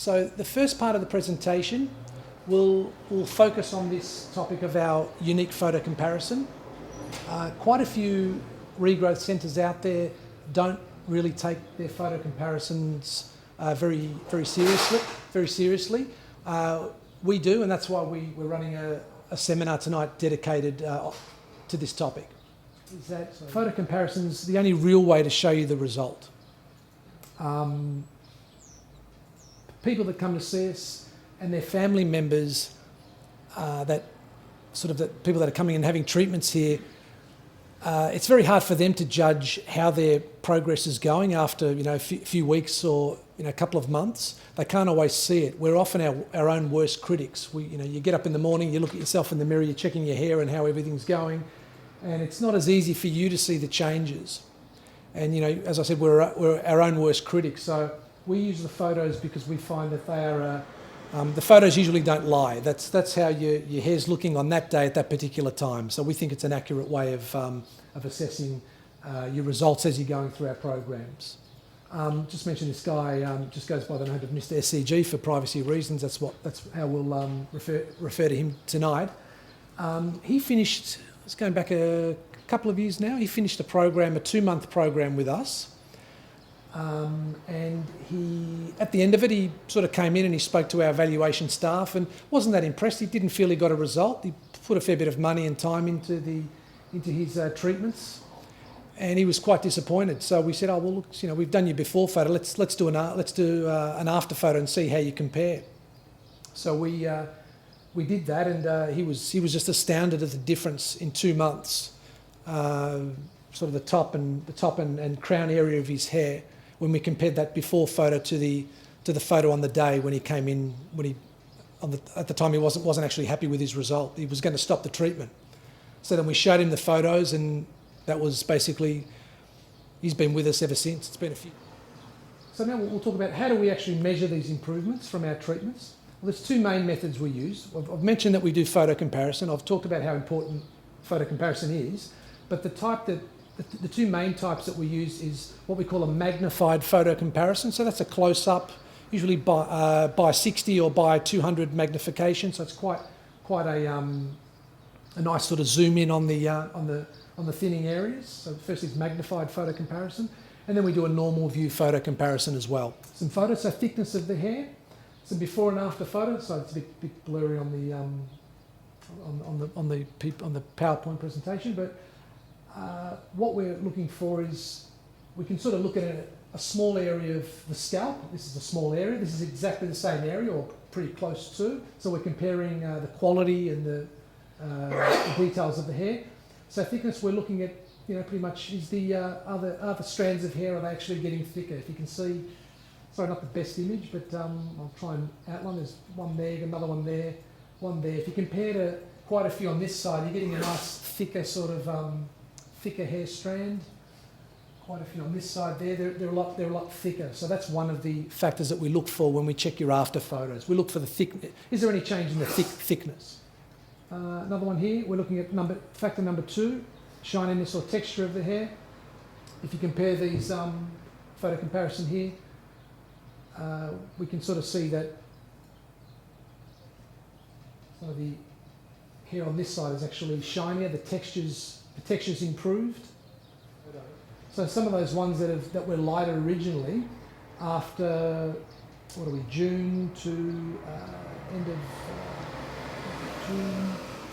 So the first part of the presentation will focus on this topic of our unique photo comparison. Quite a few regrowth centres out there don't really take their photo comparisons very seriously. We do, and that's why we're running a seminar tonight dedicated to this topic. Is that photo comparison's the only real way to show you the result. People that come to see us and their family members, the people that are coming and having treatments here, it's very hard for them to judge how their progress is going after a few weeks or a couple of months. They can't always see it. We're often our own worst critics. You get up in the morning, you look at yourself in the mirror, you're checking your hair and how everything's going, and it's not as easy for you to see the changes. And as I said, we're our own worst critics. So we use the photos because we find that they are. The photos usually don't lie. That's how your hair's looking on that day at that particular time. So we think it's an accurate way of assessing your results as you're going through our programs. Just mention this guy just goes by the name of Mr. SCG for privacy reasons. That's how we'll refer to him tonight. He finished. It's going back a couple of years now. He finished a 2-month program with us. And he, at the end of it, he sort of came in and he spoke to our evaluation staff and wasn't that impressed. He didn't feel he got a result. He put a fair bit of money and time into his treatments, and he was quite disappointed. So we said, "Oh well, look, we've done your before photo. Let's do an after photo and see how you compare." So we did that, and he was just astounded at the difference in 2 months. Sort of the top and crown area of his hair, when we compared that before photo to the photo on the day when he came in, at the time he wasn't actually happy with his result. He was going to stop the treatment. So then we showed him the photos, and that was basically, he's been with us ever since. It's been a few. So now we'll talk about how do we actually measure these improvements from our treatments. Well, there's 2 main methods we use. I've mentioned that we do photo comparison. I've talked about how important photo comparison is, but the 2 main types that we use is what we call a magnified photo comparison. So that's a close-up, usually by 60 or by 200 magnification. So it's quite a nice sort of zoom in on the thinning areas. So first is magnified photo comparison, and then we do a normal view photo comparison as well. Some photos, so thickness of the hair, some before and after photos. So it's a bit blurry on the PowerPoint presentation, but what we're looking for is we can sort of look at a small area of the scalp. This is a small area. This is exactly the same area, or pretty close to. So we're comparing the quality and the details of the hair. So thickness, we're looking at pretty much is the other strands of hair, are they actually getting thicker? If you can see, sorry, not the best image, but I'll try and outline. There's one there, another one there, one there. If you compare to quite a few on this side, you're getting a nice thicker sort of thicker hair strand. Quite a few on this side there. They're a lot thicker. So that's one of the factors that we look for when we check your after photos. We look for the thickness. Is there any change in the thickness? Another one here. We're looking at factor number 2, shininess or texture of the hair. If you compare these photo comparison here, we can sort of see that some of the hair on this side is actually shinier. The texture's improved. So some of those ones that were lighter originally, after June to end of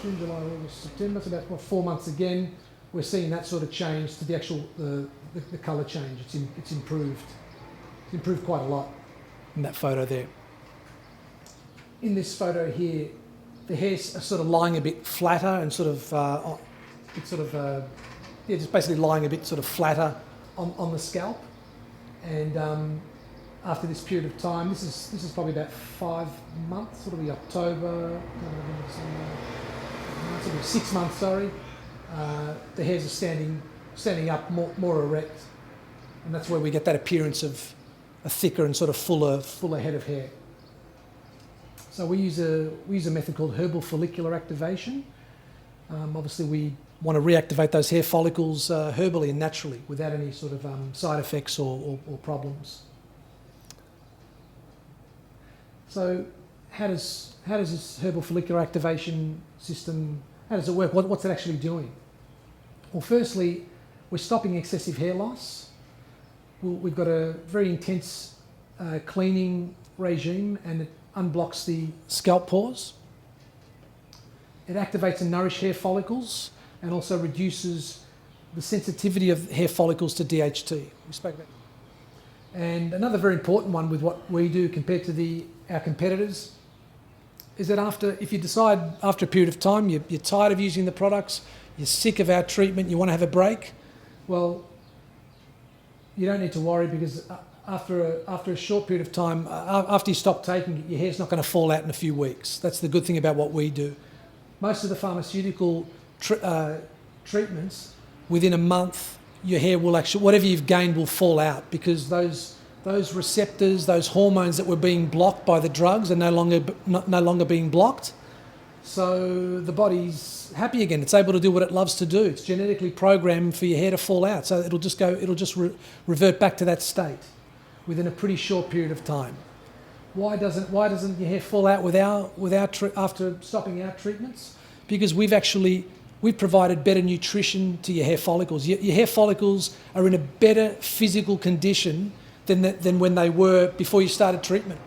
June, July, August, September, so about 4 months again, we're seeing that sort of change to the actual the colour change. It's improved. It's improved quite a lot in that photo there. In this photo here, the hair's sort of lying a bit flatter and just basically lying a bit sort of flatter on the scalp. And after this period of time, this is probably about 5 months, sort of October, sort of 6 months, sorry. The hairs are standing up more erect, and that's where we get that appearance of a thicker and sort of fuller head of hair. So we use a method called Herbal Follicular Activation. Obviously, we want to reactivate those hair follicles herbally and naturally without any sort of side effects or problems. So how does this herbal follicular activation system, how does it work? What's it actually doing? Well, firstly, we're stopping excessive hair loss. We've got a very intense cleaning regime, and it unblocks the scalp pores. It activates and nourishes hair follicles and also reduces the sensitivity of hair follicles to DHT. We spoke about that. And another very important one with what we do compared to our competitors is that if you decide after a period of time you're tired of using the products, you're sick of our treatment, you want to have a break, well, you don't need to worry, because after a short period of time, after you stop taking it, your hair's not going to fall out in a few weeks. That's the good thing about what we do. Most of the pharmaceutical treatments, within a month, your hair will actually, whatever you've gained will fall out, because those receptors, those hormones that were being blocked by the drugs are no longer being blocked. So the body's happy again. It's able to do what it loves to do. It's genetically programmed for your hair to fall out. So it'll just revert back to that state within a pretty short period of time. Why doesn't your hair fall out after stopping our treatments? Because we've provided better nutrition to your hair follicles. Your hair follicles are in a better physical condition than when they were before you started treatment.